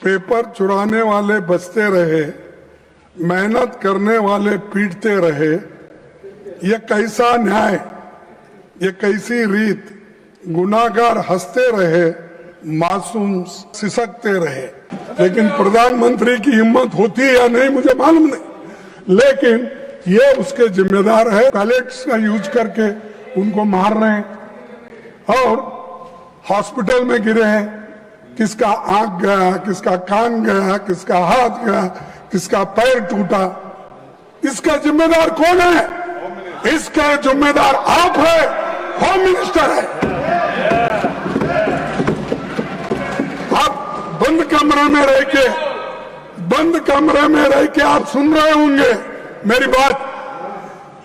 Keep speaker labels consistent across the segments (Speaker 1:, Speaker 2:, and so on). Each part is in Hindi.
Speaker 1: पेपर चुराने वाले बचते रहे, मेहनत करने वाले पीटते रहे। ये कैसा न्याय, ये कैसी रीत। गुनाहगार हंसते रहे, मासूम सिसकते रहे। लेकिन प्रधानमंत्री की हिम्मत होती है या नहीं मुझे मालूम नहीं, लेकिन ये उसके जिम्मेदार है। पैलेट्स का यूज करके उनको मार रहे हैं और हॉस्पिटल में गिरे हैं। किसका आंख गया, किसका कान गया, किसका हाथ गया, किसका पैर टूटा। इसका जिम्मेदार कौन है? इसका जिम्मेदार आप है, होम मिनिस्टर है। आप बंद कमरे में रह के आप सुन रहे होंगे मेरी बात,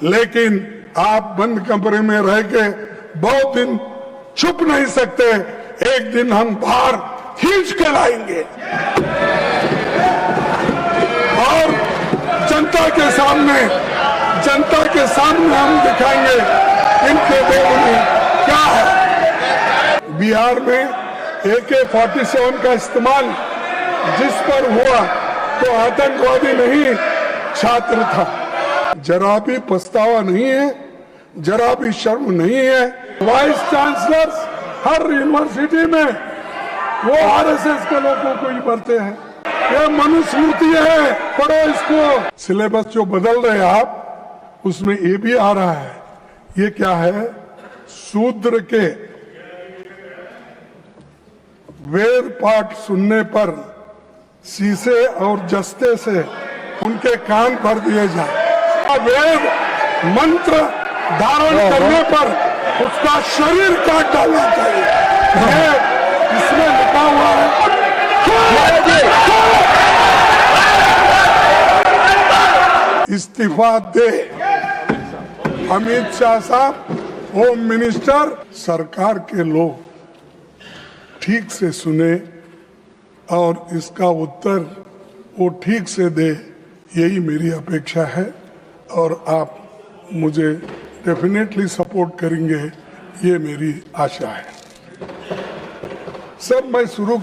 Speaker 1: लेकिन आप बंद कमरे में रह के बहुत दिन छुप नहीं सकते। एक दिन हम बाहर खींच के लाएंगे और जनता के सामने हम दिखाएंगे इनके देश में क्या है। बिहार में AK-47 का इस्तेमाल जिस पर हुआ तो आतंकवादी नहीं, छात्र था। जरा भी पछतावा नहीं है, जरा भी शर्म नहीं है। वाइस चांसलर हर यूनिवर्सिटी में वो RSS के लोगों को ही पढ़ते हैं। ये मनुस्मृति है, पढ़ो इसको। सिलेबस जो बदल रहे आप, उसमें ये भी आ रहा है। ये क्या है? शूद्र के वेद पाठ सुनने पर शीशे और जस्ते से उनके कान भर दिए जाए। वेद मंत्र धारण करने पर उसका शरीर काट डालना चाहिए। इसमें लिखा हुआ है। इस्तीफा दे अमित शाह साहब, होम मिनिस्टर। सरकार के लोग ठीक से सुने और इसका उत्तर वो ठीक से दे, यही मेरी अपेक्षा है। और आप मुझे डेफिनेटली सपोर्ट करेंगे, ये मेरी आशा है। सर, मैं शुरू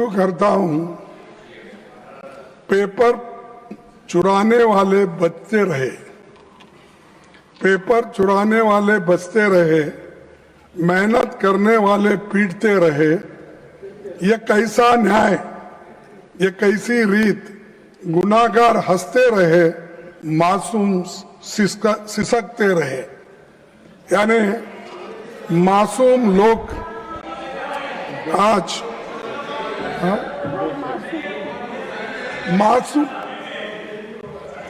Speaker 1: करता हूं पेपर चुराने वाले बचते रहे, पेपर चुराने वाले बचते रहे, मेहनत करने वाले पीटते रहे। ये कैसा न्याय, ये कैसी रीत। गुनाहगार हंसते रहे, मासूम सिसकते रहे। यानी मासूम लोग आज मासूम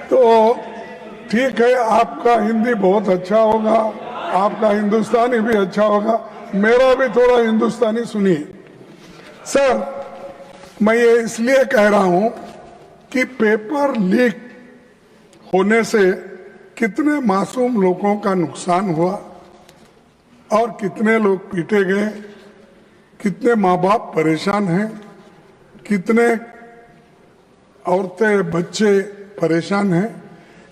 Speaker 1: तो ठीक है, आपका हिंदी बहुत अच्छा होगा, आपका हिंदुस्तानी भी अच्छा होगा, मेरा भी थोड़ा हिंदुस्तानी सुनिए। सर, मैं ये इसलिए कह रहा हूं कि पेपर लीक होने से कितने मासूम लोगों का नुकसान हुआ और कितने लोग पीटे गए, कितने माँ बाप परेशान हैं, कितने औरतें बच्चे परेशान हैं।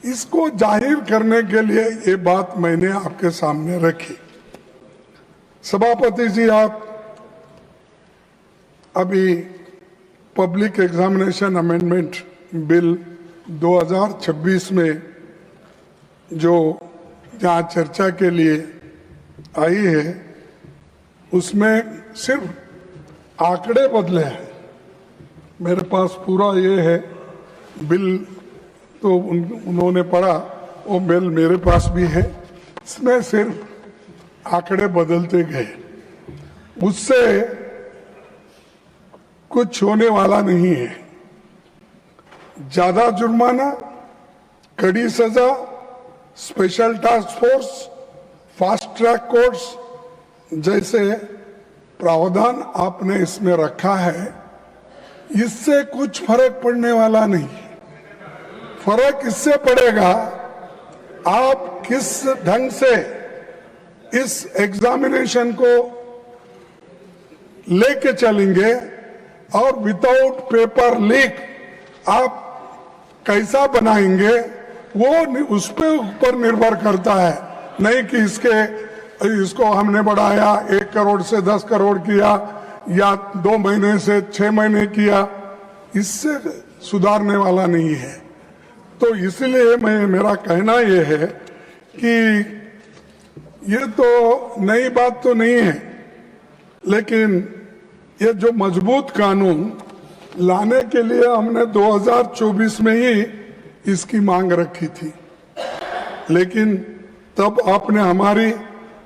Speaker 1: इसको जाहिर करने के लिए ये बात मैंने आपके सामने रखी। सभापति जी, आप अभी पब्लिक एग्जामिनेशन अमेंडमेंट बिल 2026 में जो जहाँ चर्चा के लिए आई है, उसमें सिर्फ आंकड़े बदले हैं। मेरे पास पूरा ये है बिल, तो उन्होंने पढ़ा, वो बिल मेरे पास भी है। इसमें सिर्फ आंकड़े बदलते गए, उससे कुछ होने वाला नहीं है। ज्यादा जुर्माना, कड़ी सजा, special task force, fast track courts जैसे प्रावधान आपने इसमें रखा है, इससे कुछ फर्क पड़ने वाला नहीं। फर्क इससे पड़ेगा आप किस ढंग से इस एग्जामिनेशन को लेके चलेंगे और विदाउट पेपर लीक आप कैसा बनाएंगे, वो उस पे ऊपर निर्भर करता है। नहीं कि इसको हमने बढ़ाया 1 करोड़ से 10 करोड़ किया या 2 महीने से 6 महीने किया, इससे सुधारने वाला नहीं है। तो इसलिए मेरा कहना यह है कि ये तो नई बात तो नहीं है, लेकिन ये जो मजबूत कानून लाने के लिए हमने 2024 में ही इसकी मांग रखी थी, लेकिन तब आपने हमारी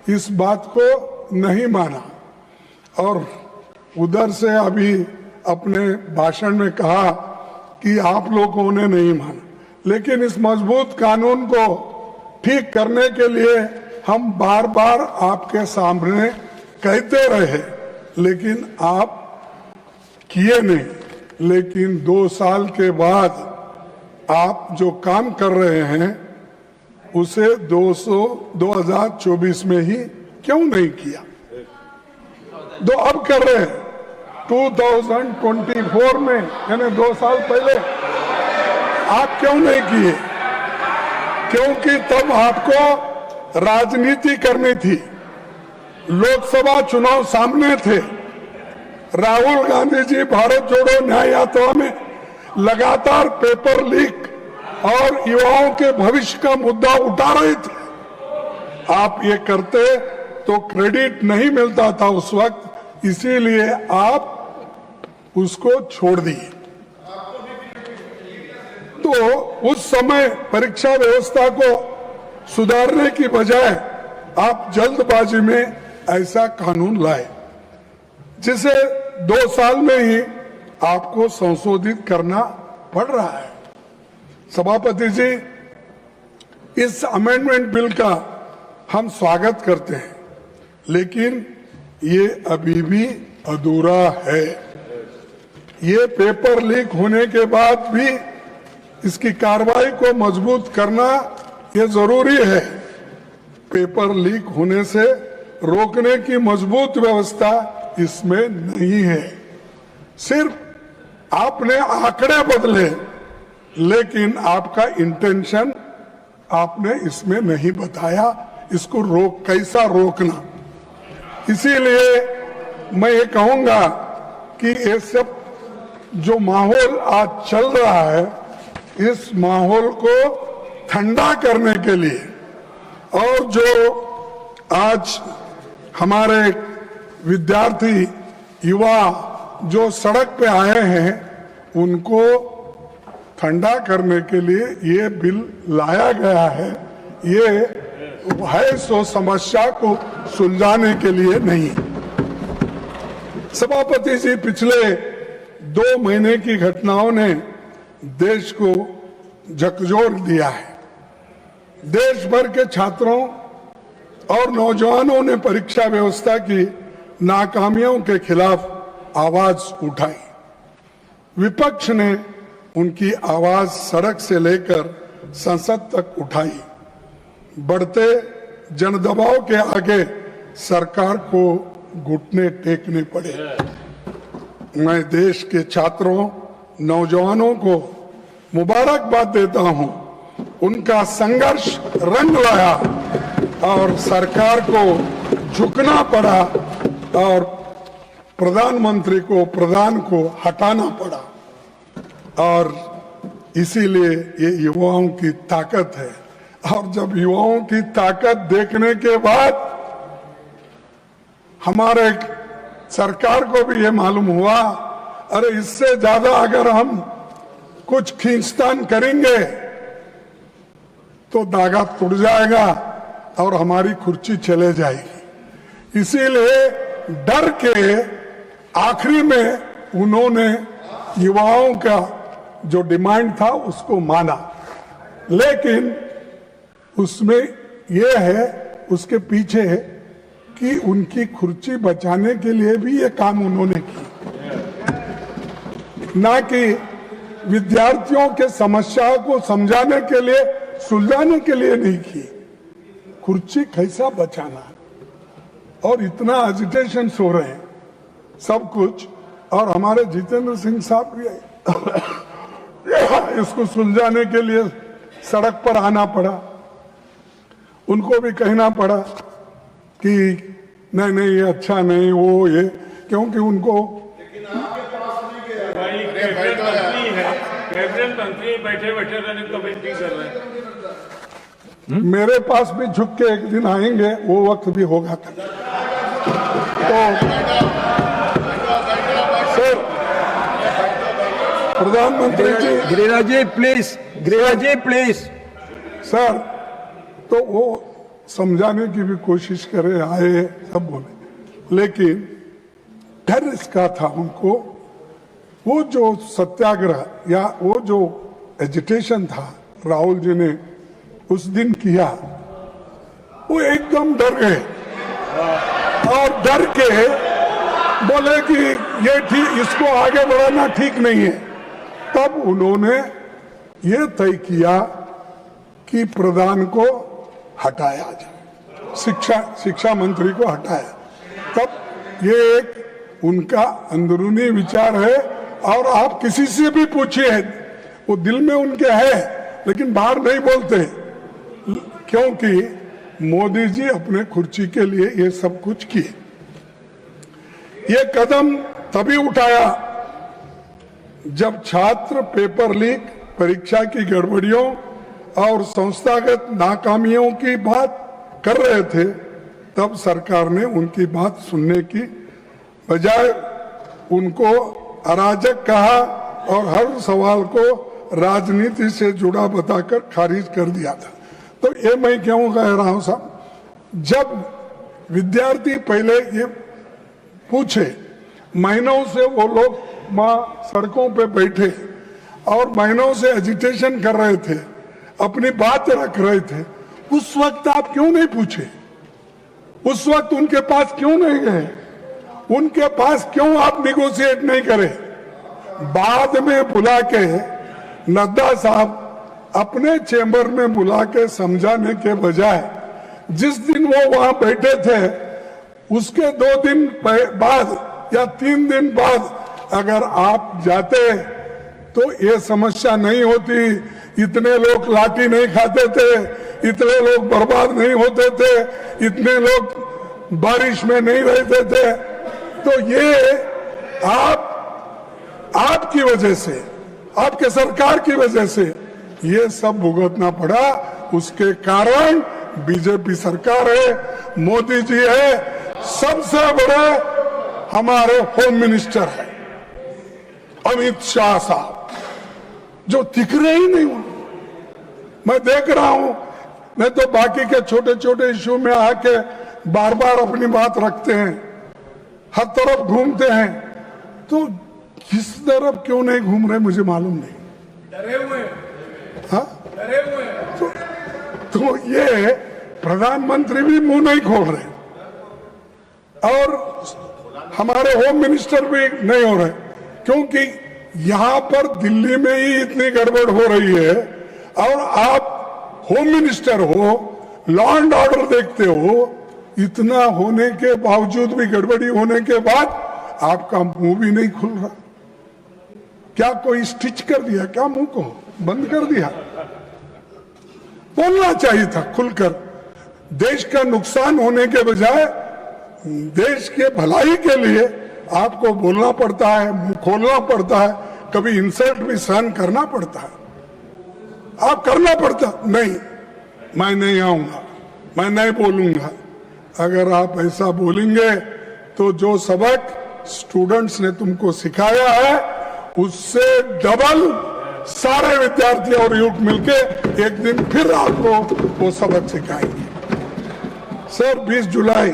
Speaker 1: इस बात को नहीं माना और उधर से अभी अपने भाषण में कहा कि आप लोगों ने नहीं माना। लेकिन इस मजबूत कानून को ठीक करने के लिए हम बार बार आपके सामने कहते रहे, लेकिन आप किए नहीं। लेकिन 2 साल के बाद आप जो काम कर रहे हैं उसे 2024 में ही क्यों नहीं किया? तो अब कर रहे हैं 2024 में, यानी 2 साल पहले आप क्यों नहीं किए? क्योंकि तब आपको राजनीति करनी थी, लोकसभा चुनाव सामने थे। राहुल गांधी जी भारत जोड़ो न्याय यात्रा में लगातार पेपर लीक और युवाओं के भविष्य का मुद्दा उठा रहे थे। आप ये करते तो क्रेडिट नहीं मिलता था उस वक्त, इसीलिए आप उसको छोड़ दिए। तो उस समय परीक्षा व्यवस्था को सुधारने की बजाय आप जल्दबाजी में ऐसा कानून लाए, जिसे 2 साल में ही आपको संशोधित करना पड़ रहा है। सभापति जी, इस अमेंडमेंट बिल का हम स्वागत करते हैं, लेकिन ये अभी भी अधूरा है। ये पेपर लीक होने के बाद भी इसकी कार्रवाई को मजबूत करना ये जरूरी है। पेपर लीक होने से रोकने की मजबूत व्यवस्था इसमें नहीं है। सिर्फ आपने आंकड़े बदले, लेकिन आपका इंटेंशन आपने इसमें नहीं बताया, इसको कैसा रोकना। इसीलिए मैं ये कहूंगा कि ये सब जो माहौल आज चल रहा है, इस माहौल को ठंडा करने के लिए और जो आज हमारे विद्यार्थी युवा जो सड़क पे आए हैं उनको ठंडा करने के लिए ये बिल लाया गया है। ये है सो समस्या को सुलझाने के लिए नहीं। सभापति जी, पिछले 2 महीने की घटनाओं ने देश को झकझोर दिया है। देश भर के छात्रों और नौजवानों ने परीक्षा व्यवस्था की नाकामियों के खिलाफ आवाज उठाई। विपक्ष ने उनकी आवाज सड़क से लेकर संसद तक उठाई। बढ़ते जनदबाव के आगे सरकार को घुटने टेकने पड़े। मैं देश के छात्रों, नौजवानों को मुबारकबाद देता हूं। उनका संघर्ष रंग लाया और सरकार को झुकना पड़ा और प्रधान को हटाना पड़ा। और इसीलिए ये युवाओं की ताकत है। और जब युवाओं की ताकत देखने के बाद हमारे सरकार को भी ये मालूम हुआ, अरे इससे ज्यादा अगर हम कुछ खींचतान करेंगे तो धागा टूट जाएगा और हमारी कुर्सी चले जाएगी। इसीलिए डर के आखिरी में उन्होंने युवाओं का जो डिमांड था उसको माना, लेकिन उसमें यह है, उसके पीछे है कि उनकी कुर्सी बचाने के लिए भी ये काम उन्होंने की, ना कि विद्यार्थियों के समस्या को समझाने के लिए, सुलझाने के लिए नहीं की। कुर्सी कैसा बचाना, और इतना एजिटेशन हो रहे हैं सब कुछ। और हमारे जितेंद्र सिंह साहब भी इसको सुलझाने के लिए सड़क पर आना पड़ा। उनको भी कहना पड़ा कि नहीं नहीं ये अच्छा नहीं वो ये, क्योंकि उनको
Speaker 2: भाई कैबिनेट मंत्री बैठे बैठे रहने कमेंट्री कर रहे हैं।
Speaker 1: मेरे पास भी झुक के एक दिन आएंगे, वो वक्त भी होगा। तो सर प्रधानमंत्री जी,
Speaker 3: गिरिराज जी प्लीज।
Speaker 1: सर तो वो समझाने की भी कोशिश करे, आए सब बोले, लेकिन डर इसका था उनको, वो जो सत्याग्रह या वो जो एजिटेशन था राहुल जी ने उस दिन किया, वो एकदम डर गए और डर के बोले कि ये ठीक, इसको आगे बढ़ाना ठीक नहीं है। तब उन्होंने ये तय किया कि प्रधान को हटाया जाए, शिक्षा मंत्री को हटाया। तब ये एक उनका अंदरूनी विचार है, और आप किसी से भी पूछिए, वो दिल में उनके है लेकिन बाहर नहीं बोलते, क्योंकि मोदी जी अपने कुर्सी के लिए ये सब कुछ किए। ये कदम तभी उठाया जब छात्र पेपर लीक, परीक्षा की गड़बड़ियों और संस्थागत नाकामियों की बात कर रहे थे। तब सरकार ने उनकी बात सुनने की बजाय उनको अराजक कहा और हर सवाल को राजनीति से जुड़ा बताकर खारिज कर दिया था। तो ये मैं क्यों कह रहा हूं साहब, जब विद्यार्थी पहले ये पूछे, महीनों से वो लोग वहां सड़कों पे बैठे और महीनों से एजिटेशन कर रहे थे, अपनी बात रख रहे थे, उस वक्त आप क्यों नहीं पूछे? उस वक्त उनके पास क्यों नहीं गए? उनके पास क्यों आप निगोशिएट नहीं करे? बाद में बुला के नड्डा साहब अपने चेंबर में बुला के समझाने के बजाय, जिस दिन वो वहां बैठे थे उसके 2 दिन बाद या 3 दिन बाद अगर आप जाते तो ये समस्या नहीं होती, इतने लोग लाठी नहीं खाते थे, इतने लोग बर्बाद नहीं होते थे, इतने लोग बारिश में नहीं रहते थे। तो ये आपकी वजह से, आपके सरकार की वजह से ये सब भुगतना पड़ा। उसके कारण बीजेपी सरकार है, मोदी जी है, सबसे बड़े हमारे होम मिनिस्टर है अमित शाह साहब, जो दिख रहे ही नहीं। मैं देख रहा हूं, नहीं तो बाकी के छोटे छोटे इश्यू में आके बार बार अपनी बात रखते हैं, हर तरफ घूमते हैं। तो किस तरफ क्यों नहीं घूम रहे मुझे मालूम नहीं।
Speaker 2: डरे हुए,
Speaker 1: हाँ,
Speaker 2: डरे हुए।
Speaker 1: तो ये प्रधानमंत्री भी मुंह नहीं खोल रहे और हमारे होम मिनिस्टर भी नहीं हो रहे, क्योंकि यहां पर दिल्ली में ही इतनी गड़बड़ हो रही है और आप होम मिनिस्टर हो, लॉ एंड ऑर्डर देखते हो, इतना होने के बावजूद भी, गड़बड़ी होने के बाद आपका मुंह भी नहीं खुल रहा। क्या कोई स्टिच कर दिया क्या? मुंह को बंद कर दिया? बोलना चाहिए था खुलकर। देश का नुकसान होने के बजाय देश के भलाई के लिए आपको बोलना पड़ता है, मुंह खोलना पड़ता है, कभी इंसल्ट भी सहन करना पड़ता है। आप करना पड़ता नहीं, मैं नहीं आऊंगा, मैं नहीं बोलूंगा। अगर आप ऐसा बोलेंगे तो जो सबक स्टूडेंट्स ने तुमको सिखाया है उससे डबल सारे विद्यार्थी और यूथ मिलके एक दिन फिर आपको वो सबक सिखाएंगे। सर 20 जुलाई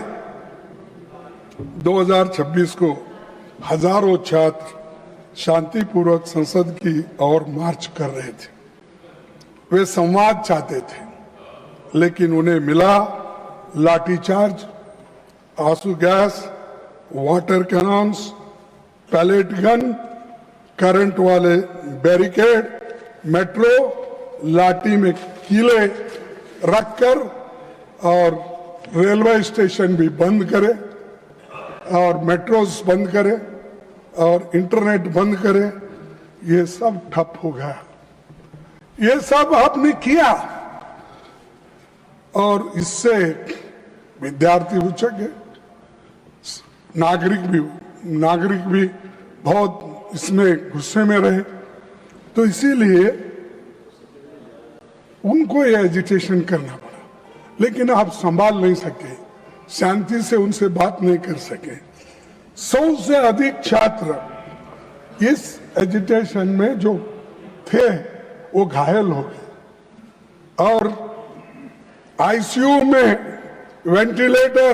Speaker 1: 2026 को हजारों छात्र शांतिपूर्वक संसद की ओर मार्च कर रहे थे। वे संवाद चाहते थे, लेकिन उन्हें मिला लाठीचार्ज, आंसू gas, water cannons, pellet gun, current वाले बैरिकेड, मेट्रो लाठी में कीले रखकर और रेलवे स्टेशन भी बंद करे और मेट्रोस बंद करे और इंटरनेट बंद करे। ये सब ठप हो गया। ये सब आपने किया। और इससे विद्यार्थी उचक गए, नागरिक भी बहुत इसमें गुस्से में रहे। तो इसीलिए उनको ये एजिटेशन करना पड़ा, लेकिन आप संभाल नहीं सके, शांति से उनसे बात नहीं कर सके। 100 से अधिक छात्र इस एजिटेशन में जो थे वो घायल हो गए और आईसीयू में वेंटिलेटर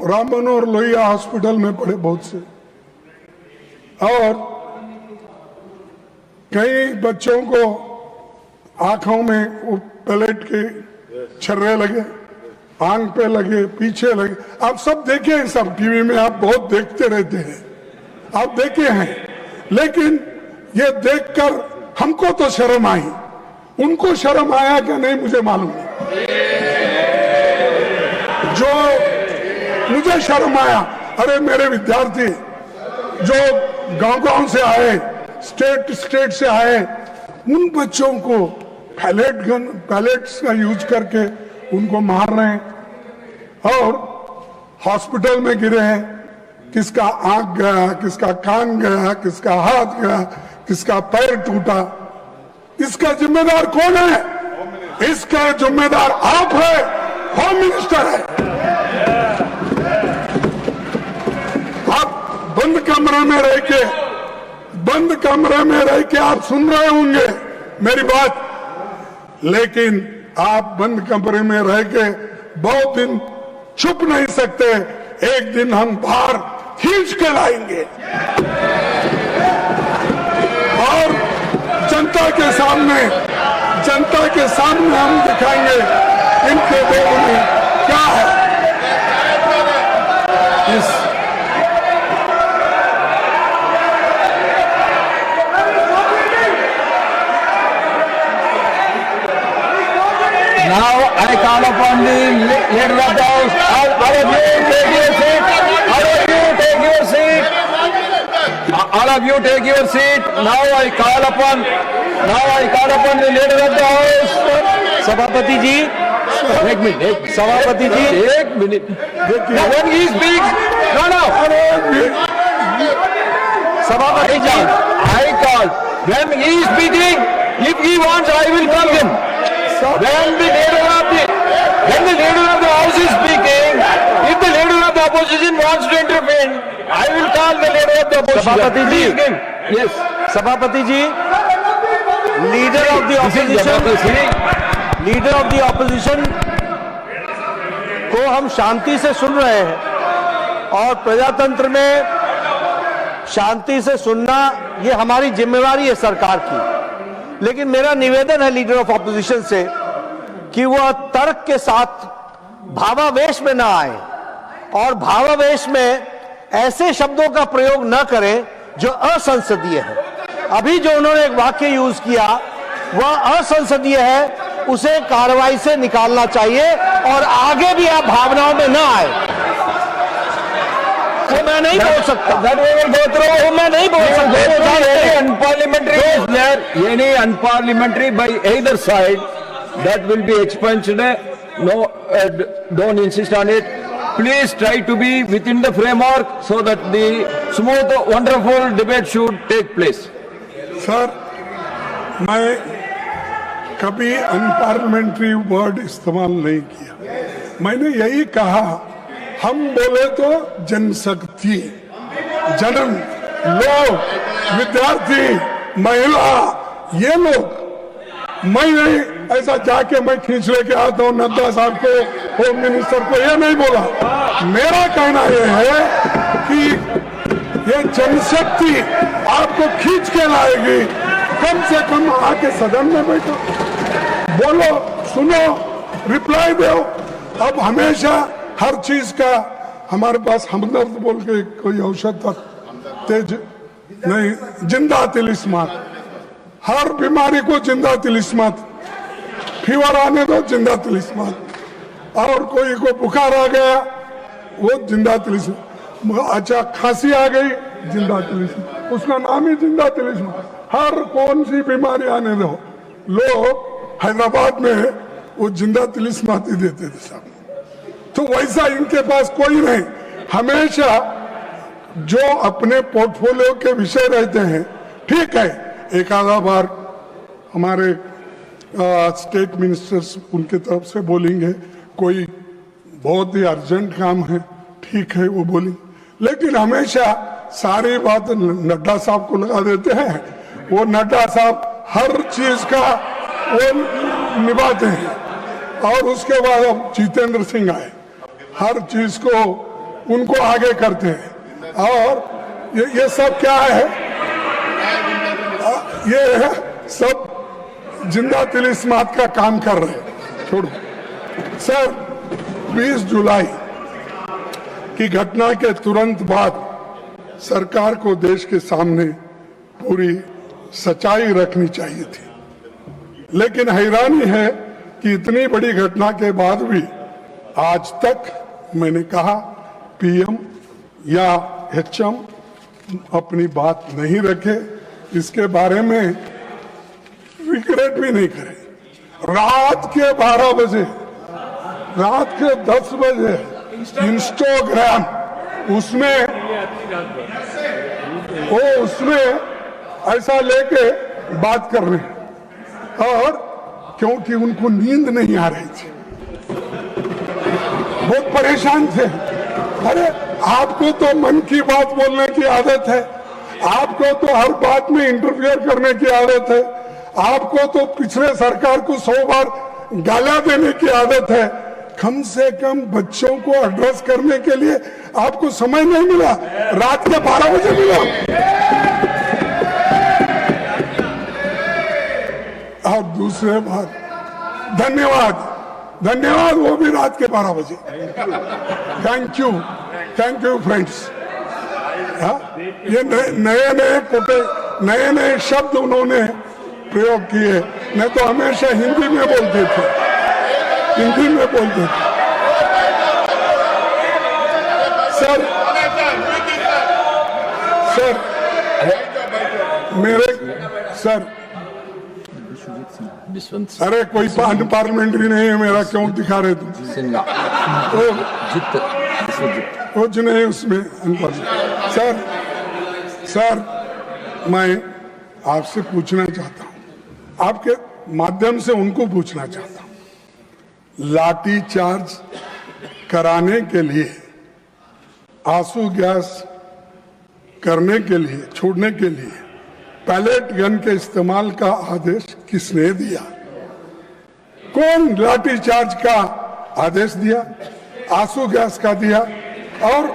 Speaker 1: राम मनोहर लोहिया हॉस्पिटल में पड़े बहुत से, और कई बच्चों को आंखों में वो पैलेट के छर्रे लगे, आंख पे लगे, पीछे लगे। आप सब देखे हैं, सब टीवी में आप बहुत देखते रहते हैं, आप देखे हैं। लेकिन ये देखकर हमको तो शर्म आई, उनको शर्म आया क्या नहीं मुझे मालूम नहीं। जो मुझे शर्म आया, अरे मेरे विद्यार्थी जो गांव से आए, स्टेट से आए, उन बच्चों को पैलेट्स का यूज करके उनको मार रहे हैं और हॉस्पिटल में गिरे हैं। किसका आंख गया, किसका कान गया, किसका हाथ गया, किसका पैर टूटा। इसका जिम्मेदार कौन है? इसका जिम्मेदार आप है, होम मिनिस्टर है। आप बंद कमरे में रह के आप सुन रहे होंगे मेरी बात, लेकिन आप बंद कमरे में रह के बहुत दिन छुप नहीं सकते। एक दिन हम बाहर खींच के लाएंगे और जनता के सामने हम दिखाएंगे इनके दिलों में क्या है।
Speaker 3: Now I call upon the leader of the house. All of you take your seat. All of you take your seat. All of you take your seat. Now I call upon the leader of the house. सभापति जी, एक मिनट, सभापति जी, एक minute. When he speaks, no. सभापति जी, I call. When he is speaking, if he wants, I will call him. When the leader of the house is speaking, if the leader of the opposition wants to intervene, I will call the leader of the opposition. सभापति जी, yes, सभापति जी, leader of the opposition को हम शांति से सुन रहे हैं और प्रजातंत्र में शांति से सुनना ये हमारी जिम्मेवारी है सरकार की। लेकिन मेरा निवेदन है लीडर ऑफ ऑपोजिशन से कि वह तर्क के साथ भावावेश में ना आए और भावावेश में ऐसे शब्दों का प्रयोग न करें जो असंसदीय है। अभी जो उन्होंने एक वाक्य यूज किया वह असंसदीय है, उसे कार्रवाई से निकालना चाहिए और आगे भी आप भावनाओं में ना आए। वो मैं नहीं बोल सकता, मैं नहीं बोल सकता।
Speaker 4: Unparliamentary by either side, that will be expunged. No, don't insist on it. Please try to be within the framework so that the smooth, wonderful debate should take place.
Speaker 1: Sir, मैं कभी अनपार्लियामेंट्री वर्ड इस्तेमाल नहीं किया। मैंने यही कहा, हम बोले तो जनशक्ति, जनन, लोग, विद्यार्थी, महिला, ये लोग। मैं नहीं ऐसा जाके मैं खींच लेके आता हूँ नड्डा साहब को, होम मिनिस्टर को, ये नहीं बोला। मेरा कहना ये है कि ये जनशक्ति आपको खींच के लाएगी। कम से कम आके सदन में बैठो, बोलो, सुनो, रिप्लाई दो। अब हमेशा हर चीज का हमारे पास हमदर्द बोल के कोई औषध था, तेज नहीं, जिंदा तिलिस्मात। हर बीमारी को जिंदा तिलिस्मात, फीवर आने दो जिंदा तिलिस्मात, और कोई को बुखार आ गया वो जिंदा तिलिस्मात, अच्छा खांसी आ गई जिंदा तिलिस्मात, उसका नाम ही जिंदा तिलिस्मात। हर कौन सी बीमारी आने दो। लोग हैदराबाद में वो जिंदा तिलिस्माती देते थे साहब। तो वैसा इनके पास कोई नहीं, हमेशा जो अपने पोर्टफोलियो के विषय रहते हैं, ठीक है एक आधा बार हमारे स्टेट मिनिस्टर्स उनके तरफ से बोलेंगे, कोई बहुत ही अर्जेंट काम है, ठीक है वो बोलेंगे, लेकिन हमेशा सारी बात नड्डा साहब को लगा देते हैं। वो नड्डा साहब हर चीज का वो निभाते हैं। और उसके बाद अब जितेंद्र सिंह आए, हर चीज को उनको आगे करते हैं। और ये सब क्या है, ये सब जिंदा तिलिस्मात का काम कर रहे हैं। छोड़ो सर, 20 जुलाई की घटना के तुरंत बाद सरकार को देश के सामने पूरी सच्चाई रखनी चाहिए थी, लेकिन हैरानी है कि इतनी बड़ी घटना के बाद भी आज तक मैंने कहा पीएम या एचएम अपनी बात नहीं रखे, इसके बारे में रिग्रेट भी नहीं करे। रात के 12 बजे, रात के 10 बजे इंस्टाग्राम उसमें ऐसा लेके बात कर रहे हैं, और क्योंकि उनको नींद नहीं आ रही थी, बहुत परेशान थे। अरे आपको तो मन की बात बोलने की आदत है, आपको तो हर बात में इंटरफियर करने की आदत है, आपको तो पिछले सरकार को 100 बार गालियां देने की आदत है। कम से कम बच्चों को एड्रेस करने के लिए आपको समय नहीं मिला, रात के 12 बजे मिला। और दूसरे बात, धन्यवाद वो भी रात के 12 बजे। Thank you friends. ये नए शब्द उन्होंने प्रयोग किए, नहीं तो हमेशा हिंदी में बोलते थे। सर अरे कोई पार्लियामेंट्री नहीं है मेरा, क्यों दिखा रहे तुम? कुछ नहीं उसमें। सर मैं आपसे पूछना चाहता हूं, आपके माध्यम से उनको पूछना चाहता हूं, लाठी चार्ज कराने के लिए, आंसू गैस करने के लिए, छोड़ने के लिए पैलेट गन के इस्तेमाल का आदेश किसने दिया? कौन लाठी चार्ज का आदेश दिया, आंसू गैस का दिया, और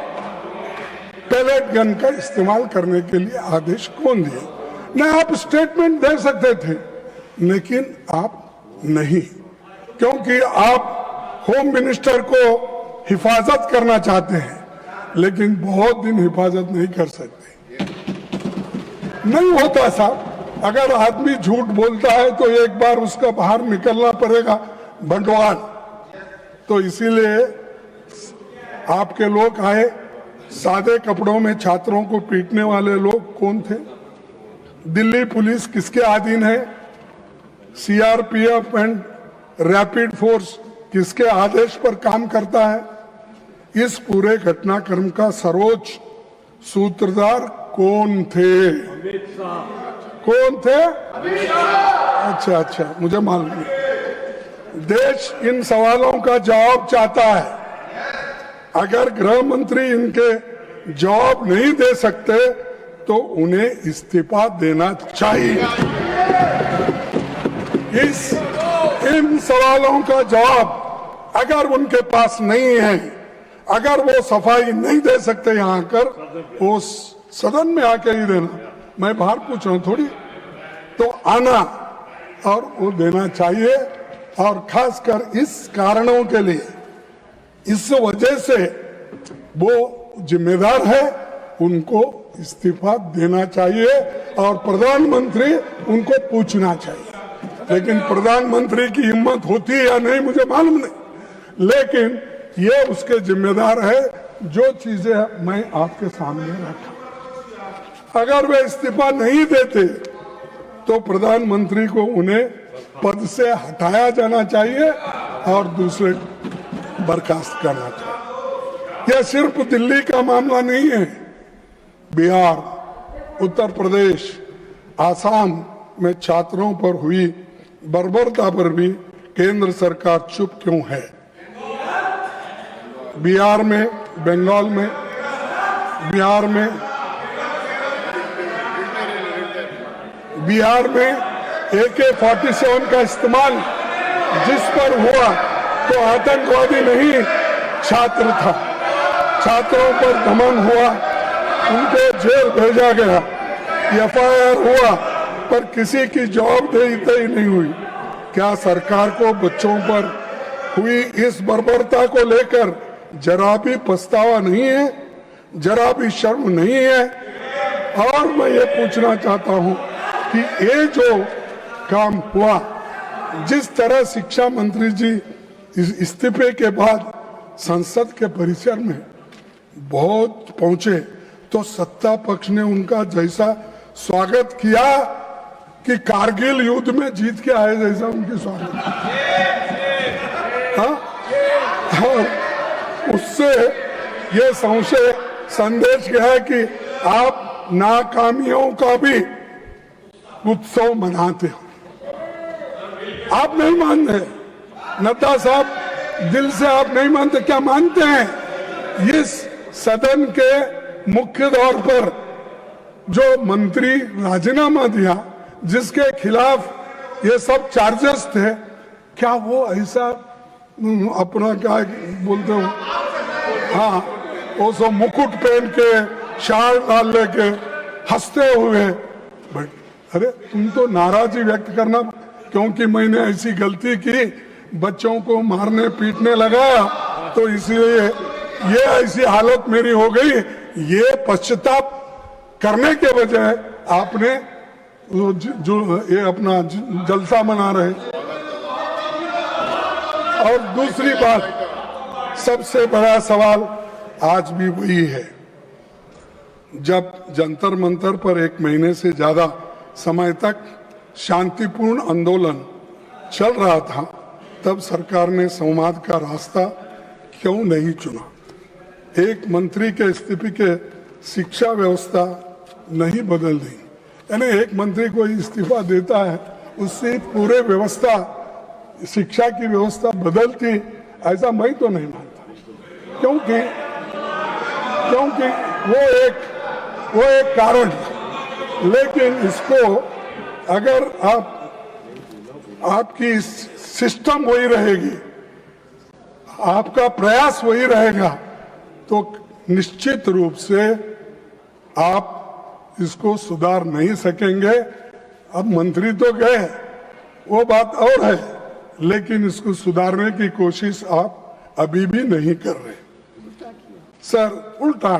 Speaker 1: पैलेट गन का इस्तेमाल करने के लिए आदेश कौन दिया? न आप स्टेटमेंट दे सकते थे, लेकिन आप नहीं, क्योंकि आप होम मिनिस्टर को हिफाजत करना चाहते हैं, लेकिन बहुत दिन हिफाजत नहीं कर सकते। नहीं होता साहब, अगर आदमी झूठ बोलता है तो एक बार उसका बाहर निकलना पड़ेगा बंटवाल। तो इसीलिए आपके लोग आए, सादे कपड़ों में छात्रों को पीटने वाले लोग कौन थे? दिल्ली पुलिस किसके अधीन है? सीआरपीएफ एंड रैपिड फोर्स किसके आदेश पर काम करता है? इस पूरे घटनाक्रम का सर्वोच्च सूत्रधार कौन थे? कौन थे? अच्छा, मुझे मालूम नहीं। देश इन सवालों का जवाब चाहता है। अगर गृह मंत्री इनके जवाब नहीं दे सकते तो उन्हें इस्तीफा देना चाहिए। इन सवालों का जवाब अगर उनके पास नहीं है, अगर वो सफाई नहीं दे सकते यहाँ आकर, वो सदन में आके ही देना, मैं बाहर पूछ रहा हूँ थोड़ी, तो आना और वो देना चाहिए। और खासकर इस कारणों के लिए, इस वजह से वो जिम्मेदार है, उनको इस्तीफा देना चाहिए और प्रधानमंत्री उनको पूछना चाहिए। लेकिन प्रधानमंत्री की हिम्मत होती है या नहीं मुझे मालूम नहीं, लेकिन ये उसके जिम्मेदार है। जो चीजें मैं आपके सामने रखा, अगर वे इस्तीफा नहीं देते तो प्रधानमंत्री को उन्हें पद से हटाया जाना चाहिए और दूसरे बर्खास्त करना चाहिए। यह सिर्फ दिल्ली का मामला नहीं है। बिहार, उत्तर प्रदेश, आसाम में छात्रों पर हुई बर्बरता पर भी केंद्र सरकार चुप क्यों है? बिहार में, बंगाल में, बिहार में AK-47 का इस्तेमाल जिस पर हुआ तो आतंकवादी नहीं, छात्र था। छात्रों पर दमन हुआ, उनको जेल भेजा गया, FIR हुआ, पर किसी की जवाबदेही तय नहीं हुई। क्या सरकार को बच्चों पर हुई इस बर्बरता को लेकर जरा भी पछतावा नहीं है, जरा भी शर्म नहीं है? और मैं ये पूछना चाहता हूं कि ये जो काम हुआ, जिस तरह शिक्षा मंत्री जी इस्तीफे के बाद संसद के परिसर में बहुत पहुंचे तो सत्ता पक्ष ने उनका जैसा स्वागत किया कि कारगिल युद्ध में जीत के आए जैसा उनकी स्वागत। हाँ, और उससे ये संदेश गया कि आप नाकामियों का भी उत्सव मनाते हो। आप नहीं मानते, नड्डा साहब, दिल से आप नहीं मानते, क्या मानते हैं? इस सदन के मुख्य तौर पर जो मंत्री राजीनामा दिया, जिसके खिलाफ ये सब चार्जेस थे, क्या वो ऐसा अपना क्या बोलते हो, हाँ, वो सब मुकुट पहन के, शाल डाल लेके हंसते हुए, अरे तुम तो नाराजगी व्यक्त करना क्योंकि मैंने ऐसी गलती की, बच्चों को मारने पीटने लगाया, तो इसलिए ये ऐसी हालत मेरी हो गई। ये पश्चाताप करने के बजाय आपने जो ये अपना जलसा मना रहे। और दूसरी बात, सबसे बड़ा सवाल आज भी वही है। जब जंतर मंतर पर 1 महीने से ज्यादा समय तक शांतिपूर्ण आंदोलन चल रहा था, तब सरकार ने संवाद का रास्ता क्यों नहीं चुना? एक मंत्री के इस्तीफे के शिक्षा व्यवस्था नहीं बदल दी, यानी एक मंत्री को इस्तीफा देता है, उससे पूरे व्यवस्था, शिक्षा की व्यवस्था बदलती, ऐसा मैं तो नहीं मानता। क्योंकि वो एक कारण है। लेकिन इसको अगर आपकी सिस्टम वही रहेगी, आपका प्रयास वही रहेगा, तो निश्चित रूप से आप इसको सुधार नहीं सकेंगे। अब मंत्री तो गए, वो बात और है, लेकिन इसको सुधारने की कोशिश आप अभी भी नहीं कर रहे। सर, उल्टा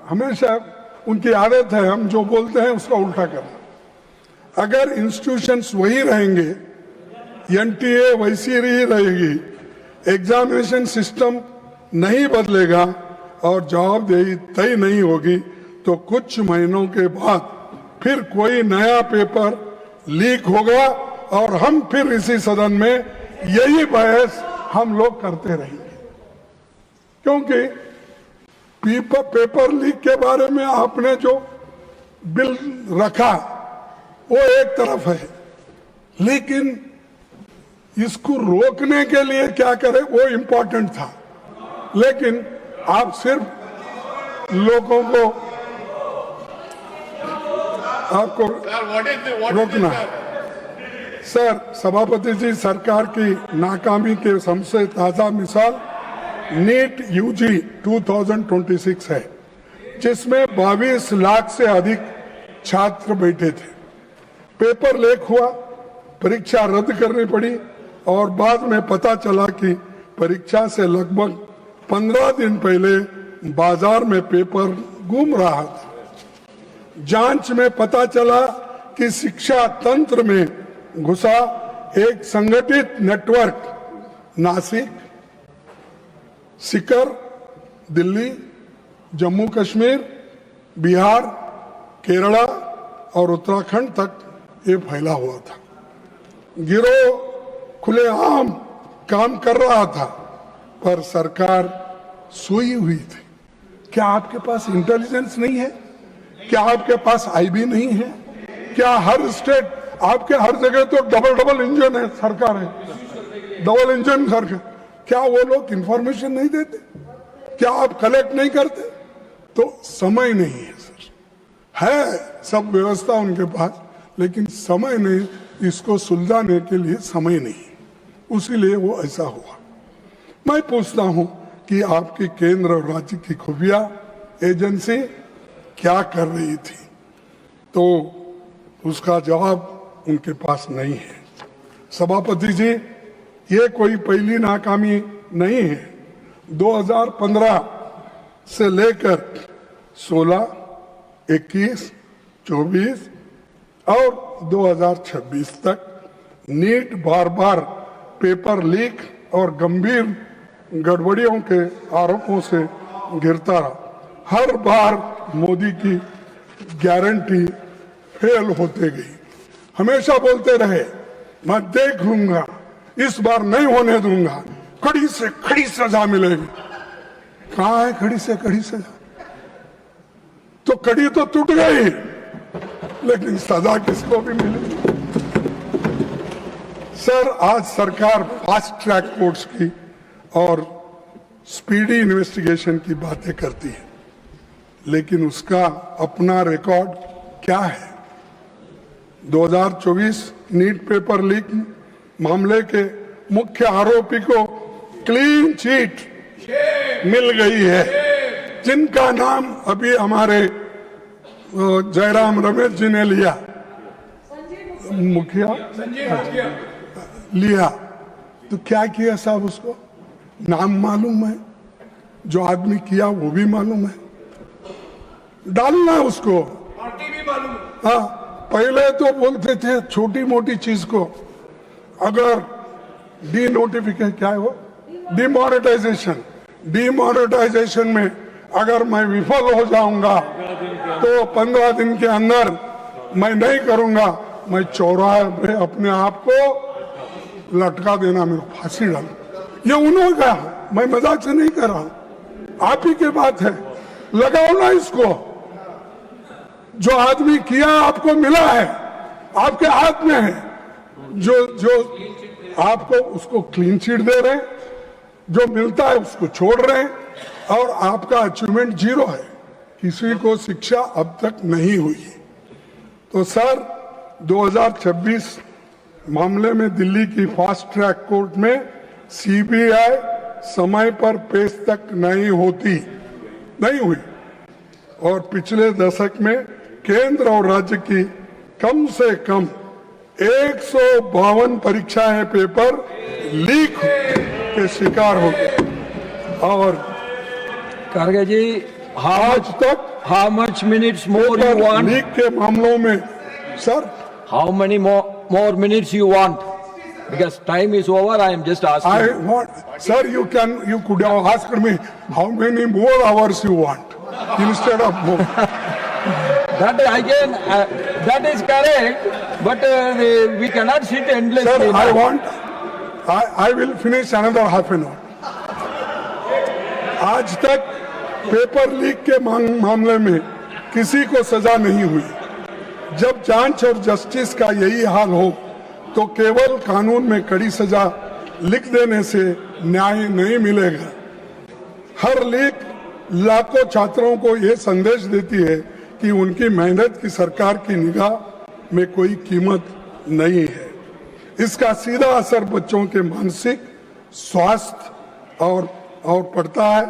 Speaker 1: हमेशा उनकी आदत है, हम जो बोलते हैं उसका उल्टा करना। अगर इंस्टीट्यूशंस वही रहेंगे, NTA वैसी ही रहेगी, एग्जामिनेशन सिस्टम नहीं बदलेगा और जवाबदेही तय नहीं होगी, तो कुछ महीनों के बाद फिर कोई नया पेपर लीक होगा और हम फिर इसी सदन में यही बहस हम लोग करते रहेंगे। क्योंकि पेपर लीक के बारे में आपने जो बिल रखा वो एक तरफ है, लेकिन इसको रोकने के लिए क्या करें वो इम्पोर्टेंट था। लेकिन आप सिर्फ लोगों को आपको रोकना है। सर, सभापति जी, सरकार की नाकामी के सबसे ताजा मिसाल नीट UG 2026 है, जिसमें 22 लाख से अधिक छात्र बैठे थे। पेपर लीक हुआ, परीक्षा रद्द करनी पड़ी और बाद में पता चला कि परीक्षा से लगभग 15 दिन पहले बाजार में पेपर गुम रहा था। जांच में पता चला कि शिक्षा तंत्र में घुसा एक संगठित नेटवर्क नासिक, सीकर, दिल्ली, जम्मू कश्मीर, बिहार, केरला और उत्तराखंड तक ये फैला हुआ था। गिरोह खुलेआम काम कर रहा था, पर सरकार सोई हुई थी। क्या आपके पास इंटेलिजेंस नहीं है? क्या आपके पास आईबी नहीं है? क्या हर स्टेट, आपके हर जगह तो डबल इंजन है, सरकार है, डबल इंजन सरकार, क्या वो लोग इंफॉर्मेशन नहीं देते? क्या आप कलेक्ट नहीं करते? तो समय नहीं है सर, है सब व्यवस्था उनके पास, लेकिन समय नहीं, इसको सुलझाने के लिए समय नहीं, उसीलिए वो ऐसा हुआ। मैं पूछता हूं कि आपकी केंद्र और राज्य की खुफिया एजेंसी क्या कर रही थी, तो उसका जवाब उनके पास नहीं है। सभापति जी, ये कोई पहली नाकामी नहीं है। 2015 से लेकर 16, 21, 24 और 2026 तक नीट बार बार पेपर लीक और गंभीर गड़बड़ियों के आरोपों से घिरता रहा। हर बार मोदी की गारंटी फेल होते गई। हमेशा बोलते रहे, मैं देख लूंगा, इस बार नहीं होने दूंगा, कड़ी से कड़ी सजा मिलेगी। कहां है कड़ी से कड़ी सजा? तो कड़ी तो टूट गई, लेकिन सजा किसको भी मिलेगी? सर, आज सरकार फास्ट ट्रैक कोर्ट्स की और स्पीडी इन्वेस्टिगेशन की बातें करती है, लेकिन उसका अपना रिकॉर्ड क्या है? 2024 नीट पेपर लीक मामले के मुख्य आरोपी को क्लीन चिट मिल गई है, जिनका नाम अभी हमारे जयराम रमेश जी ने लिया, मुखिया लिया। तो क्या किया साहब? उसको नाम मालूम है, जो आदमी किया वो भी मालूम है, डालना है उसको,
Speaker 2: पार्टी भी मालूम।
Speaker 1: हाँ, पहले तो बोलते थे छोटी मोटी चीज को, अगर डी नोटिफिकेशन, क्या है वो, डिमोनेटाइजेशन में अगर मैं विफल हो जाऊंगा तो 15 दिन के अंदर मैं नहीं करूंगा, मैं चौराहे पे अपने आप को लटका देना, मेरे फांसी डाल। ये उन्होंने कहा, मैं मजाक से नहीं कर रहा, आप ही की बात है, लगाओ ना इसको। जो आदमी किया आपको मिला है, आपके हाथ में है, जो आपको उसको क्लीन चिट दे रहे हैं, जो मिलता है उसको छोड़ रहे हैं, और आपका अचीवमेंट 0 है, किसी को शिक्षा अब तक नहीं हुई। तो सर, 2026 मामले में दिल्ली की फास्ट ट्रैक कोर्ट में सीबीआई समय पर पेश तक नहीं हुई, और पिछले दशक में केंद्र और राज्य की कम से कम 152 परीक्षाएं पेपर लीक के शिकार हो गए। और
Speaker 4: खड़गे जी,
Speaker 1: आज तक
Speaker 4: how much minutes more you want?
Speaker 1: Leak के मामलों में sir,
Speaker 4: How many more minutes you want? Because time is over, I am just asking.
Speaker 1: I want, sir, you could have asked me how many more hours you want instead of more.
Speaker 4: That again, that is correct, but we cannot sit endlessly.
Speaker 1: Sir, I will finish another half an hour. आज तक पेपर लीक के मामले में किसी को सजा नहीं हुई। जब जांच और जस्टिस का यही हाल हो, तो केवल कानून में कड़ी सजा लिख देने से न्याय नहीं मिलेगा। हर लीक लाखों छात्रों को यह संदेश देती है कि उनकी मेहनत की सरकार की निगाह में कोई कीमत नहीं है। इसका सीधा असर बच्चों के मानसिक स्वास्थ्य और पड़ता है,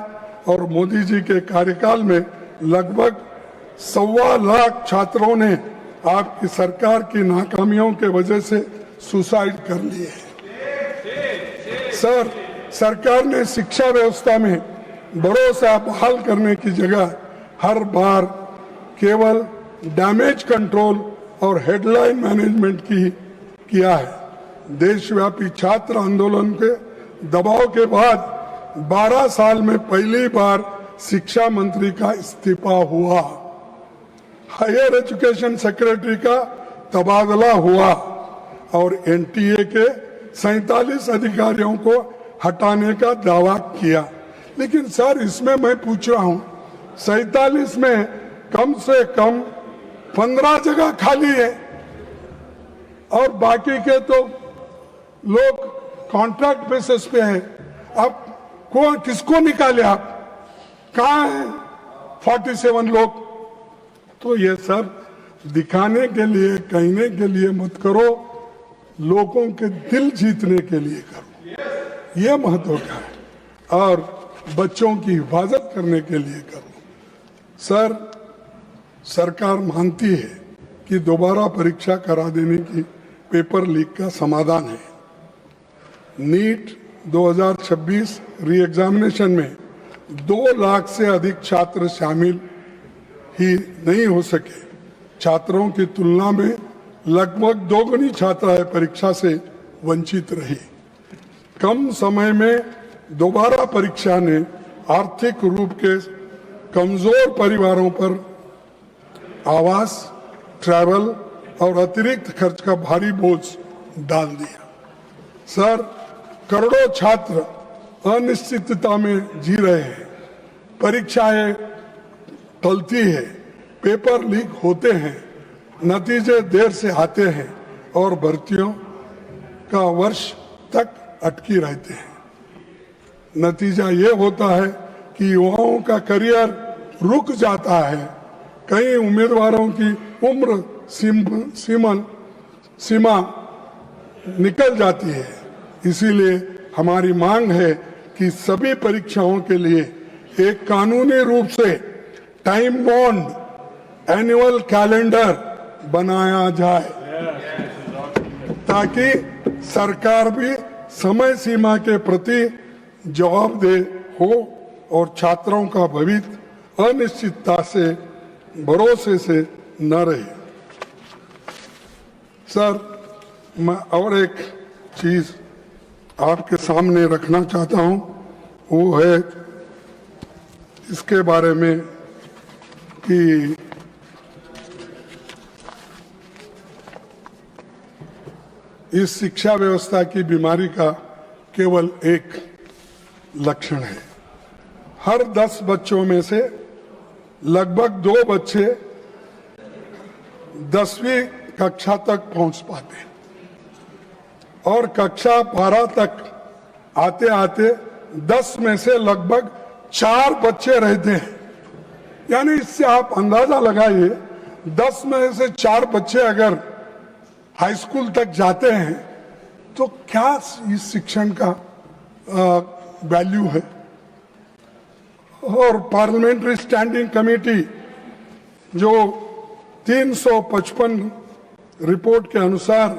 Speaker 1: और मोदी जी के कार्यकाल में लगभग 1.25 लाख छात्रों ने आपकी सरकार की नाकामियों के वजह से सुसाइड कर लिए हैं। सर, सरकार ने शिक्षा व्यवस्था में भरोसा बहाल करने की जगह हर बार केवल डैमेज कंट्रोल और हेडलाइन मैनेजमेंट किया है। देशव्यापी छात्र आंदोलन के दबाव के बाद 12 साल में पहली बार शिक्षा मंत्री का इस्तीफा हुआ। हायर एजुकेशन सेक्रेटरी का तबादला हुआ और एनटीए के 47 अधिकारियों को हटाने का दावा किया। लेकिन सर, इसमें मैं पूछ रहा हूं, 47 में कम से कम 15 जगह खाली है और बाकी के तो लोग कॉन्ट्रैक्ट बेसिस पे हैं। अब किसको निकाले आप? कहाँ हैं 47 लोग? तो ये सब दिखाने के लिए, कहने के लिए मत करो, लोगों के दिल जीतने के लिए करो, ये महत्व का है, और बच्चों की हिफाजत करने के लिए करो। सर, सरकार मानती है कि दोबारा परीक्षा करा देने की पेपर लीक का समाधान है। नीट 2026 री एग्जामिनेशन में 2 लाख से अधिक छात्र शामिल ही नहीं हो सके। छात्रों की तुलना में लगभग दोगुनी छात्राएं परीक्षा से वंचित रही। कम समय में दोबारा परीक्षा ने आर्थिक रूप के कमजोर परिवारों पर आवास, ट्रैवल और अतिरिक्त खर्च का भारी बोझ डाल दिया। सर, करोड़ों छात्र अनिश्चितता में जी रहे हैं। परीक्षाएं टलती है, पेपर लीक होते हैं, नतीजे देर से आते हैं और भर्तियों का वर्ष तक अटकी रहते हैं। नतीजा ये होता है कि युवाओं का करियर रुक जाता है। कई उम्मीदवारों की उम्र सीमा निकल जाती है। इसीलिए हमारी मांग है कि सभी परीक्षाओं के लिए एक कानूनी रूप से टाइम बॉन्ड एनुअल कैलेंडर बनाया जाए, ताकि सरकार भी समय सीमा के प्रति जवाबदेह हो और छात्रों का भविष्य अनिश्चितता से, भरोसे से न रहे। सर, मैं और एक चीज आपके सामने रखना चाहता हूं, वो है इसके बारे में कि इस शिक्षा व्यवस्था की बीमारी का केवल एक लक्षण है। हर 10 बच्चों में से लगभग 2 बच्चे 10वीं कक्षा तक पहुंच पाते हैं और कक्षा 12 तक आते आते 10 में से लगभग 4 बच्चे रहते हैं। यानी इससे आप अंदाजा लगाइए, 10 में से 4 बच्चे अगर हाई स्कूल तक जाते हैं तो क्या इस शिक्षण का वैल्यू है। और पार्लियामेंट्री स्टैंडिंग कमेटी जो 355 रिपोर्ट के अनुसार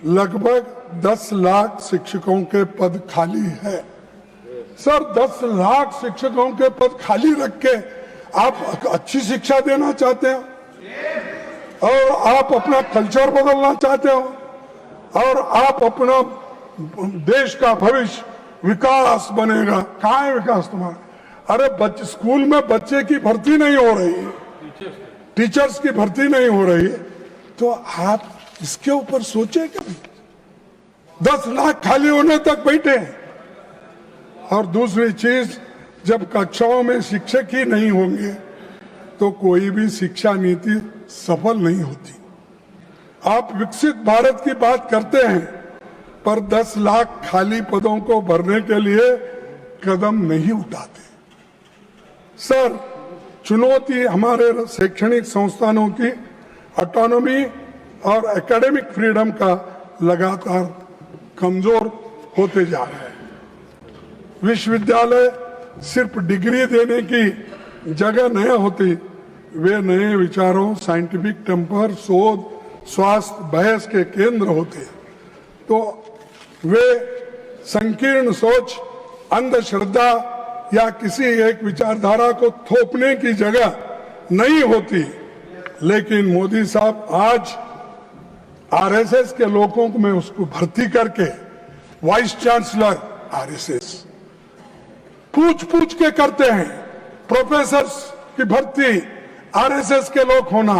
Speaker 1: लगभग 10 लाख शिक्षकों के पद खाली है। सर, 10 लाख शिक्षकों के पद खाली रख के आप अच्छी शिक्षा देना चाहते हो और आप अपना कल्चर बदलना चाहते हो और आप अपना देश का भविष्य, विकास बनेगा। कहाँ है विकास तुम्हारा? अरे स्कूल में बच्चे की भर्ती नहीं हो रही, टीचर्स की भर्ती नहीं हो रही, तो आप इसके ऊपर सोचे कभी? 10 लाख खाली होने तक बैठे। और दूसरी चीज, जब कक्षाओं में शिक्षक ही नहीं होंगे तो कोई भी शिक्षा नीति सफल नहीं होती। आप विकसित भारत की बात करते हैं, पर 10 लाख खाली पदों को भरने के लिए कदम नहीं उठाते। सर, चुनौती हमारे शैक्षणिक संस्थानों की ऑटोनॉमी और एकेडमिक फ्रीडम का लगातार कमजोर होते जा रहे हैं। विश्वविद्यालय सिर्फ डिग्री देने की जगह नहीं होती, वे नए विचारों, साइंटिफिक टेम्पर, शोध, स्वास्थ्य, बहस के केंद्र होते हैं। तो वे संकीर्ण सोच, अंधश्रद्धा या किसी एक विचारधारा को थोपने की जगह नहीं होती। लेकिन मोदी साहब आज आरएसएस के लोगों को मैं उसको भर्ती करके वाइस चांसलर आरएसएस पूछ के करते हैं। प्रोफेसर की भर्ती आरएसएस के लोग होना,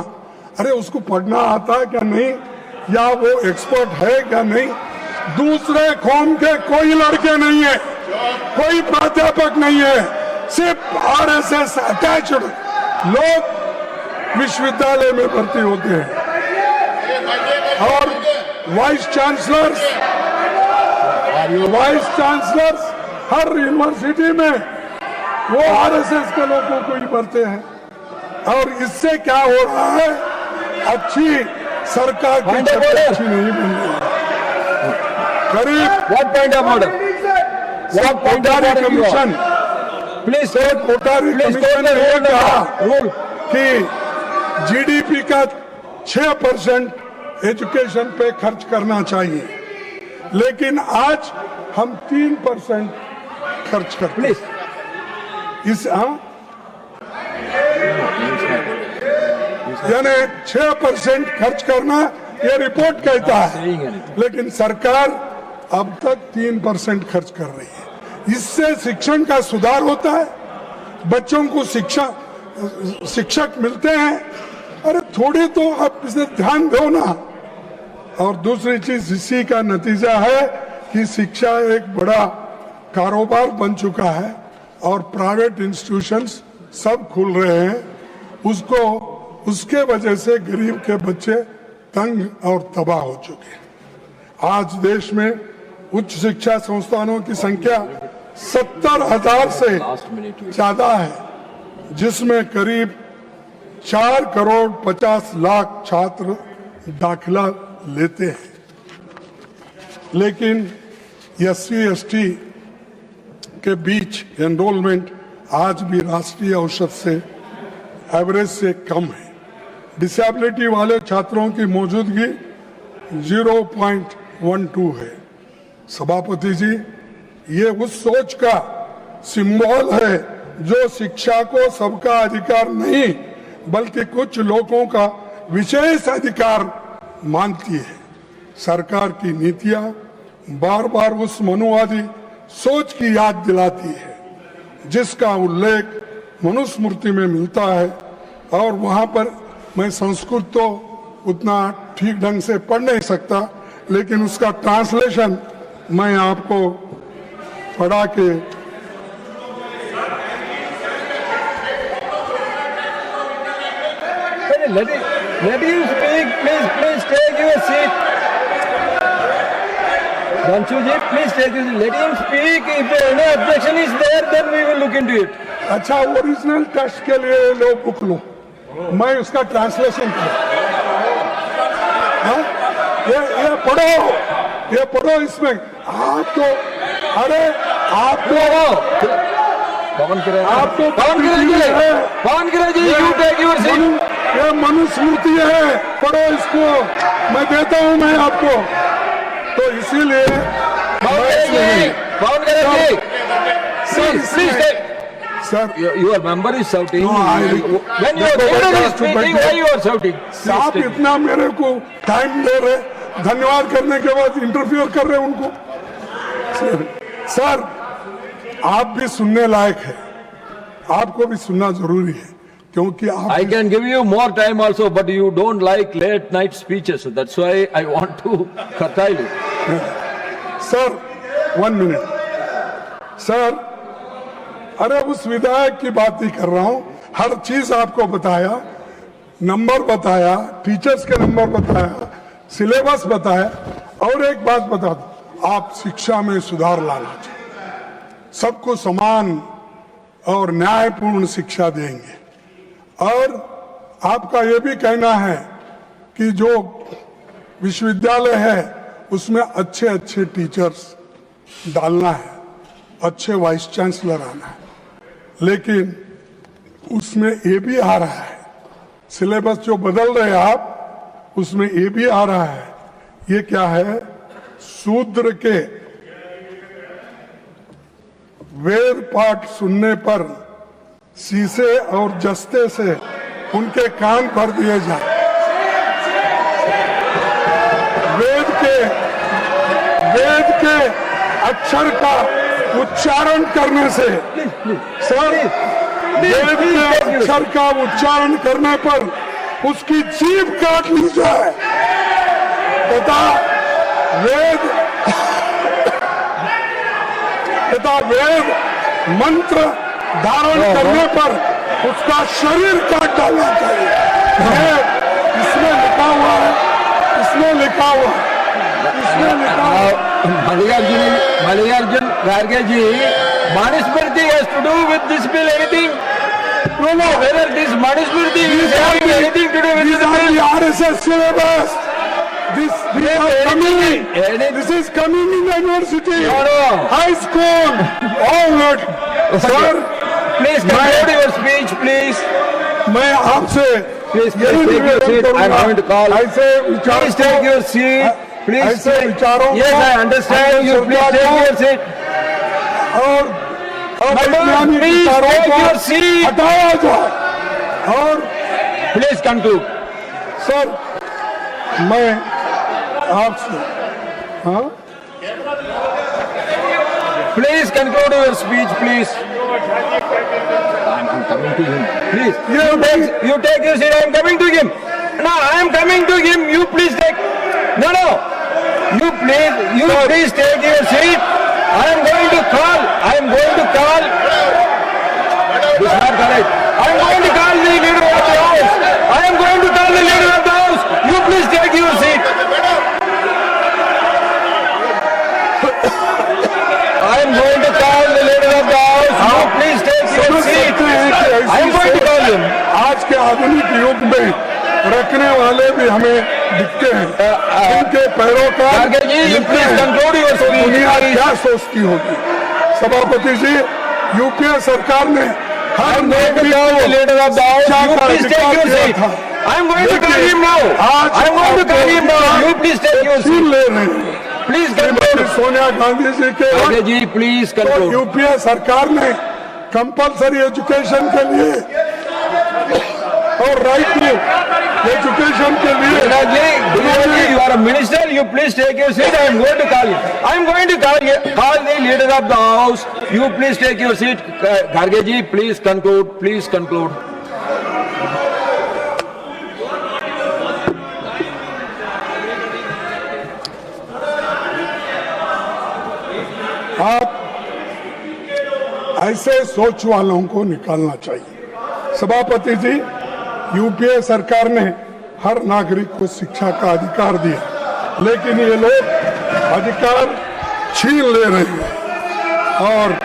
Speaker 1: अरे उसको पढ़ना आता है क्या नहीं, या वो एक्सपर्ट है क्या नहीं। दूसरे कौम के कोई लड़के नहीं है, कोई प्राध्यापक नहीं है, सिर्फ आरएसएस अटैच्ड लोग विश्वविद्यालय में भर्ती होते हैं। और वाइस चांसलर्स हर यूनिवर्सिटी में वो आरएसएस के लोगों को ही भरते हैं। और इससे क्या हो रहा है, अच्छी सरकार की छवि अच्छी नहीं बन रही है। करीब
Speaker 4: What point of order? What point of
Speaker 1: Kotari
Speaker 4: order you are?
Speaker 1: Commission
Speaker 4: Please,
Speaker 1: Kotari
Speaker 4: please
Speaker 1: commission
Speaker 4: take
Speaker 1: ने
Speaker 4: the
Speaker 1: ये कहा
Speaker 4: rule.
Speaker 1: कि जीडीपी का 6% एजुकेशन पे खर्च करना चाहिए, लेकिन आज हम 3% खर्च करते हैं। इस यानी 6% खर्च करना ये रिपोर्ट कहता है, लेकिन सरकार अब तक 3% खर्च कर रही है। इससे शिक्षण का सुधार होता है, बच्चों को शिक्षक मिलते हैं। अरे थोड़ी तो आप इसे ध्यान दो ना। और दूसरी चीज इसी का नतीजा है कि शिक्षा एक बड़ा कारोबार बन चुका है और प्राइवेट इंस्टीट्यूशंस सब खुल रहे हैं। उसके वजह से गरीब के बच्चे तंग और तबाह हो चुके हैं। आज देश में उच्च शिक्षा संस्थानों की संख्या 70,000 से ज्यादा है, जिसमें करीब 4 करोड़ 50 लाख छात्र दाखिला लेते हैं। लेकिन SC/ST के बीच एनरोलमेंट आज भी राष्ट्रीय औसत से एवरेज से कम है। डिसेबिलिटी वाले छात्रों की मौजूदगी 0.12 है। सभापति जी, ये उस सोच का सिंबल है जो शिक्षा को सबका अधिकार नहीं बल्कि कुछ लोगों का विशेष अधिकार मानती है। सरकार की नीतियां बार बार उस मनुवादी सोच की याद दिलाती है जिसका उल्लेख मनुस्मृति में मिलता है। और वहां पर मैं संस्कृत तो उतना ठीक ढंग से पढ़ नहीं सकता, लेकिन उसका ट्रांसलेशन मैं आपको पढ़ा के
Speaker 4: Let him speak. Please take your seat. Banshuji, please take your seat. Let him speak. If any objection is there, then we will look into it.
Speaker 1: अच्छा, ओरिजिनल टेस्ट के लिए लो बुक लो, मैं उसका ट्रांसलेशन करूं। ये पढ़ो इसमें। आप तो अरे आप तो
Speaker 4: Pawan Kiraji, you take your seat.
Speaker 1: ये मनुस्मृति है, पढ़ो इसको, मैं देता हूं मैं आपको। तो इसीलिए
Speaker 4: Pawan Kiraji, please take.
Speaker 1: Sir,
Speaker 4: Your member is shouting.
Speaker 1: No,
Speaker 4: When your leader is speaking, why you are shouting?
Speaker 1: आप इतना मेरे को टाइम दे रहे, धन्यवाद करने के बाद इंटरफियर कर रहे उनको। सर, आप भी सुनने लायक है, आपको भी सुनना जरूरी है, क्योंकि आप
Speaker 4: I can give you more time also, but you don't like late night speeches. That's why I want to curtail you.
Speaker 1: Sir 1 minute. Sir, अरे उस विधायक की बात ही कर रहा हूं। हर चीज आपको बताया, नंबर बताया, टीचर्स के नंबर बताया, सिलेबस बताया। और एक बात बता दो, आप शिक्षा में सुधार लाना चाहिए, सबको समान और न्यायपूर्ण शिक्षा देंगे। और आपका यह भी कहना है कि जो विश्वविद्यालय है उसमें अच्छे अच्छे टीचर्स डालना है, अच्छे वाइस चांसलर आना है। लेकिन उसमें ये भी आ रहा है, सिलेबस जो बदल रहे आप, उसमें ये भी आ रहा है। ये क्या है, शूद्र के वेद पाठ सुनने पर शीशे और जस्ते से उनके कान भर दिए जाए। वेद के अक्षर का उच्चारण करने से, सर, वेद के अक्षर का उच्चारण करने पर उसकी जीभ काट ली जाए तथा वेद मंत्र धारण करने पर उसका शरीर काट डालना चाहिए। ये इसमें लिखा हुआ है, इसमें लिखा हुआ है, इसमें लिखा हुआ है।
Speaker 4: Mallikarjun Kharge ji, Manusmriti has to do with this bill anything? No, whether this Manusmriti is having anything to do with
Speaker 1: These
Speaker 4: this
Speaker 1: are
Speaker 4: bill?
Speaker 1: the RSS syllabus. This is coming in the university,
Speaker 4: No.
Speaker 1: high school, all that. Sir,
Speaker 4: Please conclude your speech, please.
Speaker 1: मैं आपसे
Speaker 4: Please
Speaker 1: यही
Speaker 4: take your
Speaker 1: निवेदन
Speaker 4: seat.
Speaker 1: करूंगा।
Speaker 4: I'm going to call.
Speaker 1: ऐसे विचार
Speaker 4: Please take your seat. Please
Speaker 1: ऐसे
Speaker 4: take.
Speaker 1: विचारों को
Speaker 4: Yes, I understand you. Please take your seat.
Speaker 1: और वैज्ञानिक
Speaker 4: Please
Speaker 1: विचारों
Speaker 4: take
Speaker 1: को
Speaker 4: your seat.
Speaker 1: हटाया जाए। और
Speaker 4: Please conclude.
Speaker 1: सर मैं आपसे हाँ
Speaker 4: Please conclude your speech, please. I'm coming to him. Please. You take your seat. I am coming to him. No, I am coming to him. You please take. No. You please take your seat. I am going to call. This is not correct. I am going to call the leader of the house. You please take your seat. I am going to call the leader of the house. You please take your
Speaker 1: समझ
Speaker 4: seat.
Speaker 1: सकते हैं कि
Speaker 4: I am
Speaker 1: ऐसी
Speaker 4: going to call him.
Speaker 1: आज के आधुनिक युग में रखने वाले भी हमें दिखते हैं। इनके पैरोकार
Speaker 4: Kharge ji, you
Speaker 1: दिखते
Speaker 4: please
Speaker 1: हैं।
Speaker 4: conclude your
Speaker 1: तो
Speaker 4: speech,
Speaker 1: दुनिया
Speaker 4: please.
Speaker 1: क्या सोचती होगी? सभापति जी, यूपीए सरकार ने
Speaker 4: I am going to call the leader of the house. You please take your seat. I am going to call him now. I am going to call him now. You please take your
Speaker 1: छीन
Speaker 4: seat.
Speaker 1: ले रहे हैं।
Speaker 4: Please
Speaker 1: Shrimati
Speaker 4: conclude.
Speaker 1: सोनिया गांधी जी के
Speaker 4: Kharge ji, please
Speaker 1: तो
Speaker 4: conclude.
Speaker 1: यूपीए सरकार ने कंपलसरी एजुकेशन के लिए और राइट टू एजुकेशन के लिए
Speaker 4: Kharge ji, you are a minister. You please take your seat. I am going to call him. I am going to call the leader of the house. You please take your seat. Kharge ji, please conclude. Please conclude.
Speaker 1: आप ऐसे सोच वालों को निकालना चाहिए। सभापति जी, यूपीए सरकार ने हर नागरिक को शिक्षा का अधिकार दिया, लेकिन ये लोग अधिकार छीन ले रहे हैं। और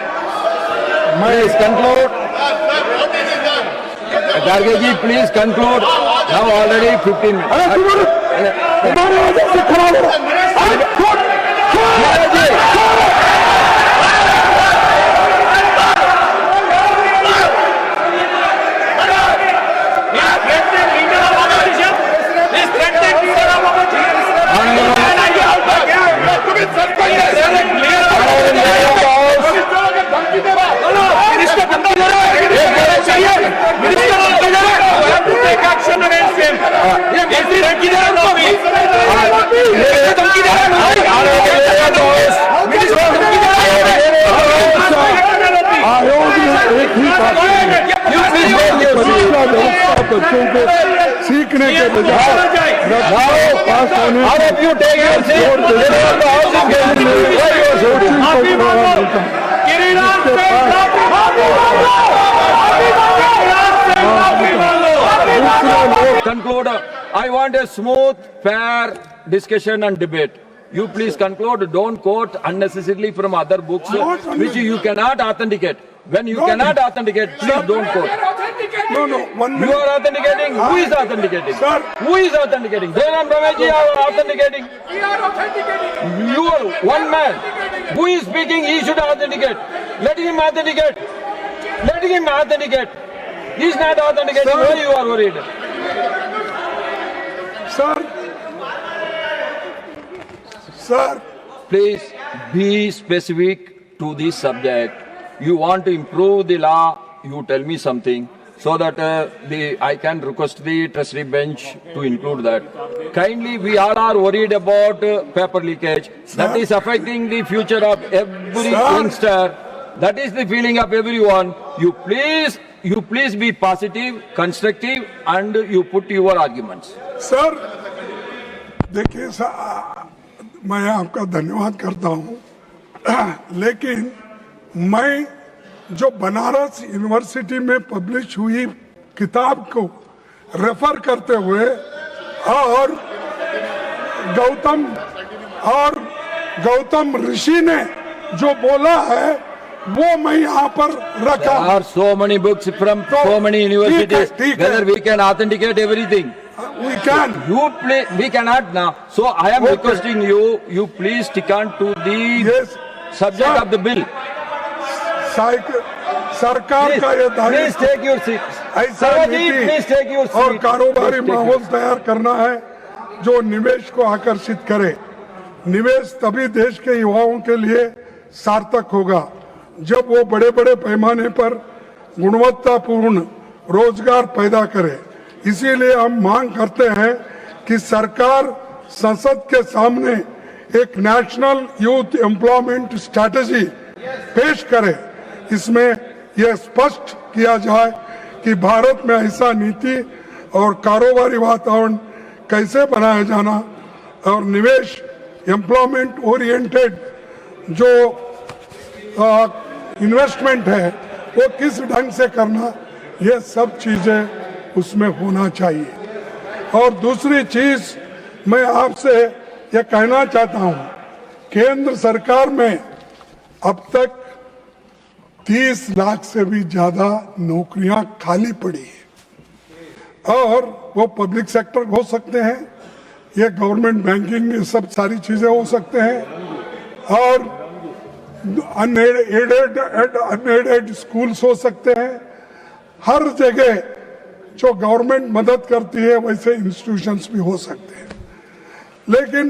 Speaker 1: मैं
Speaker 4: Please conclude. Kharge ji, please conclude. Now already 15 minutes.
Speaker 1: अरे तुम्हारे वजह से खराब हो रहा है।
Speaker 4: Kharge ji.
Speaker 1: आयोग ने एक ही बात परीक्षा व्यवस्था बच्चों को सीखने के बजाय पास होने
Speaker 4: All of you take your seat. Leader of the house is getting me. Why you are so Conclude. I want a smooth, fair discussion and debate. You please conclude. Don't quote unnecessarily from other books which you cannot authenticate. When you cannot authenticate, please don't quote.
Speaker 1: No, 1
Speaker 4: You
Speaker 1: minute.
Speaker 4: are authenticating. Who is authenticating?
Speaker 1: Sir.
Speaker 4: Who is authenticating? Jayanam Ramesh are authenticating.
Speaker 5: We are authenticating.
Speaker 4: You are one man. Who is speaking? He should authenticate. Let him authenticate. Let him authenticate. He is not authenticating.
Speaker 1: Sir.
Speaker 4: Why you are worried?
Speaker 1: Sir,
Speaker 4: Please be specific to this subject. You want to improve the law, you tell me something so that I can request the treasury bench to include that. Kindly, we all are worried about paper leakage. That is affecting the future of every
Speaker 1: Sir.
Speaker 4: youngster. That is the feeling of everyone. You please you please be positive, constructive, and you put your arguments.
Speaker 1: Sir देखिए मैं आपका धन्यवाद करता हूं, लेकिन मैं जो बनारस यूनिवर्सिटी में पब्लिश हुई किताब को रेफर करते हुए और गौतम ऋषि ने जो बोला है वो मैं यहाँ पर रखा।
Speaker 4: There are so many books from so many universities.
Speaker 1: ठीक है।
Speaker 4: Whether we can authenticate everything.
Speaker 1: We can.
Speaker 4: You play, we cannot now. So I am
Speaker 1: Okay.
Speaker 4: requesting you please stick on to the
Speaker 1: Yes.
Speaker 4: subject
Speaker 1: Sir.
Speaker 4: of the bill.
Speaker 1: सरकार
Speaker 4: Please,
Speaker 1: का ये
Speaker 4: please
Speaker 1: दायित्व
Speaker 4: take your seat.
Speaker 1: ऐसा
Speaker 4: Sarvaji,
Speaker 1: नीति
Speaker 4: please take your seat.
Speaker 1: और कारोबारी
Speaker 4: Please take
Speaker 1: माहौल तैयार करना है जो निवेश को आकर्षित करे। निवेश तभी देश के युवाओं के लिए सार्थक होगा जब वो बड़े बड़े पैमाने पर गुणवत्तापूर्ण रोजगार पैदा करे। इसीलिए हम मांग करते हैं कि सरकार संसद के सामने एक नेशनल यूथ एम्प्लॉयमेंट स्ट्रैटेजी पेश करे। इसमें यह स्पष्ट किया जाए कि भारत में ऐसा नीति और कारोबारी वातावरण कैसे बनाया जाना और निवेश एम्प्लॉयमेंट ओरिएंटेड जो इन्वेस्टमेंट है वो किस ढंग से करना, ये सब चीजें उसमें होना चाहिए। और दूसरी चीज मैं आपसे ये कहना चाहता हूं, केंद्र सरकार में अब तक 30 लाख से भी ज्यादा नौकरियां खाली पड़ी है और वो पब्लिक सेक्टर हो सकते हैं, ये गवर्नमेंट बैंकिंग, ये सब सारी चीजें हो सकते हैं और अनएडेड स्कूल्स हो सकते हैं। हर जगह जो गवर्नमेंट मदद करती है वैसे इंस्टीट्यूशंस भी हो सकते हैं। लेकिन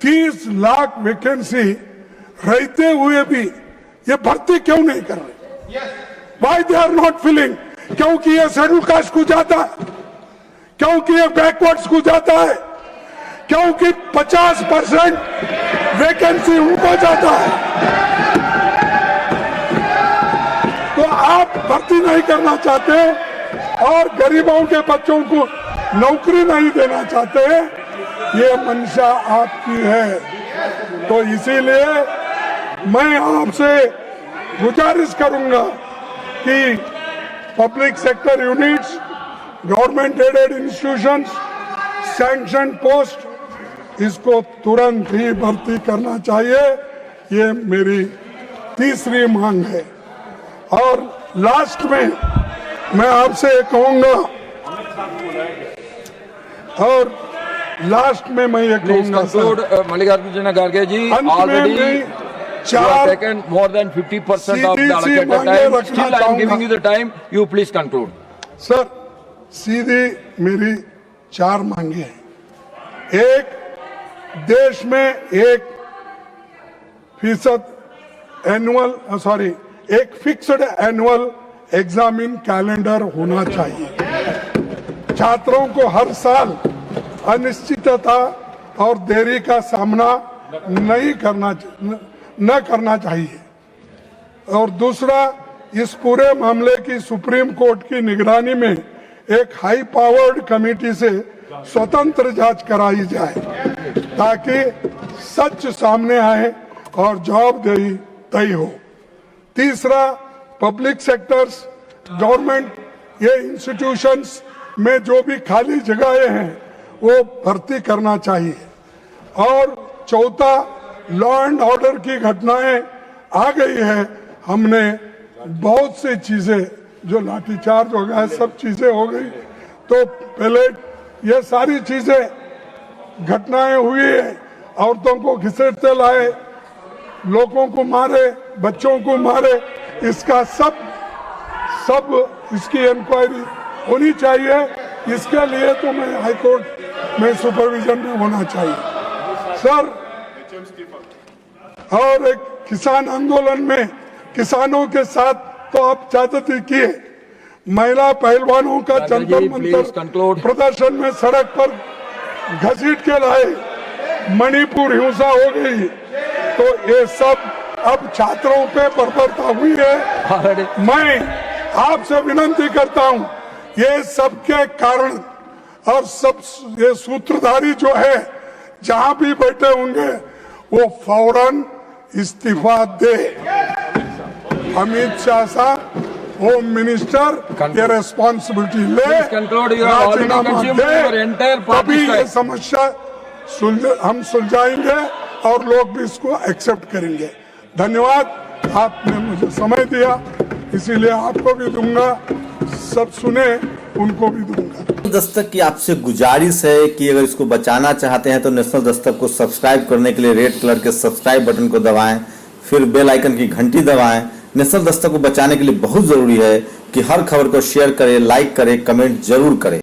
Speaker 1: 30 लाख वैकेंसी रहते हुए भी ये भर्ती क्यों नहीं कर रहे? Why they are not filling? क्योंकि ये शेड्यूल कास्ट को जाता है, क्योंकि ये बैकवर्ड्स को जाता है, क्योंकि 50% वैकेंसी उनको जाता है। तो आप भर्ती नहीं करना चाहते और गरीबों के बच्चों को नौकरी नहीं देना चाहते, ये मंशा आपकी है। तो इसीलिए मैं आपसे गुजारिश करूंगा कि public sector units, government aided institutions, sanction post, इसको तुरंत ही भर्ती करना चाहिए। ये मेरी तीसरी मांग है। और लास्ट में मैं आपसे कहूंगा और लास्ट में मैं ये
Speaker 4: Please
Speaker 1: कहूंगा
Speaker 4: conclude, Mallikarjuna Kharge ji.
Speaker 1: अंत में
Speaker 4: Already
Speaker 1: मैं
Speaker 4: you have
Speaker 1: चार
Speaker 4: taken more than 50% of the
Speaker 1: सीधी सी
Speaker 4: allocated
Speaker 1: मांगे
Speaker 4: time.
Speaker 1: रखना
Speaker 4: Still I am
Speaker 1: चाहूंगा।
Speaker 4: giving you the time. You please conclude.
Speaker 1: Sir सीधी मेरी 4 मांगे हैं। एक, देश में 1 फिक्स्ड एनुअल एग्जामिन कैलेंडर होना चाहिए। छात्रों को हर साल अनिश्चितता और देरी का सामना न करना चाहिए। और दूसरा, इस पूरे मामले की सुप्रीम कोर्ट की निगरानी में एक हाई पावर्ड कमेटी से स्वतंत्र जांच कराई जाए ताकि सच सामने आए और जवाबदेही तय हो। तीसरा, पब्लिक सेक्टर्स, गवर्नमेंट, ये इंस्टीट्यूशंस में जो भी खाली जगहें हैं वो भर्ती करना चाहिए। और चौथा, लॉ एंड ऑर्डर की घटनाएं आ गई है, हमने बहुत सी चीजें जो लाठीचार्ज हो गया, सब चीजें हो गई, तो पहले ये सारी चीजें घटनाएं हुई है, औरतों को घसीटते लाए, लोगों को मारे, बच्चों को मारे, इसका सब इसकी इंक्वायरी होनी चाहिए। इसके लिए तो मैं हाई कोर्ट में सुपरविजन में होना चाहिए सर। और एक किसान आंदोलन में किसानों के साथ तो आप ज्यादती किए, महिला पहलवानों का जंतर मंतर प्रदर्शन में सड़क पर घसीट के लाए, मणिपुर हिंसा हो गई, तो ये सब अब छात्रों पे बर्बरता हुई है। मैं आपसे विनती करता हूं, ये सबके कारण और सब ये सूत्रधारी जो है जहां भी बैठे होंगे वो फौरन इस्तीफा दे। अमित शाह साहब, होम मिनिस्टर, ये रेस्पॉन्सिबिलिटी ले,
Speaker 4: Please conclude. You have already
Speaker 1: राजीनामा
Speaker 4: consumed
Speaker 1: they,
Speaker 4: your entire party
Speaker 1: तभी ये
Speaker 4: time.
Speaker 1: समस्या हम सुलझाएंगे और लोग भी इसको एक्सेप्ट करेंगे। धन्यवाद, आपने मुझे समय दिया, इसीलिए आपको भी दूंगा, सब सुने उनको भी दूंगा।
Speaker 6: दस्तक की आपसे गुजारिश है कि अगर इसको बचाना चाहते हैं तो नेशनल दस्तक को सब्सक्राइब करने के लिए रेड कलर के सब्सक्राइब बटन को दबाएं, फिर बेल आइकन की घंटी दबाएं। नेशनल दस्तक को बचाने के लिए बहुत जरूरी है कि हर खबर को शेयर करें, लाइक करें, कमेंट जरूर करें।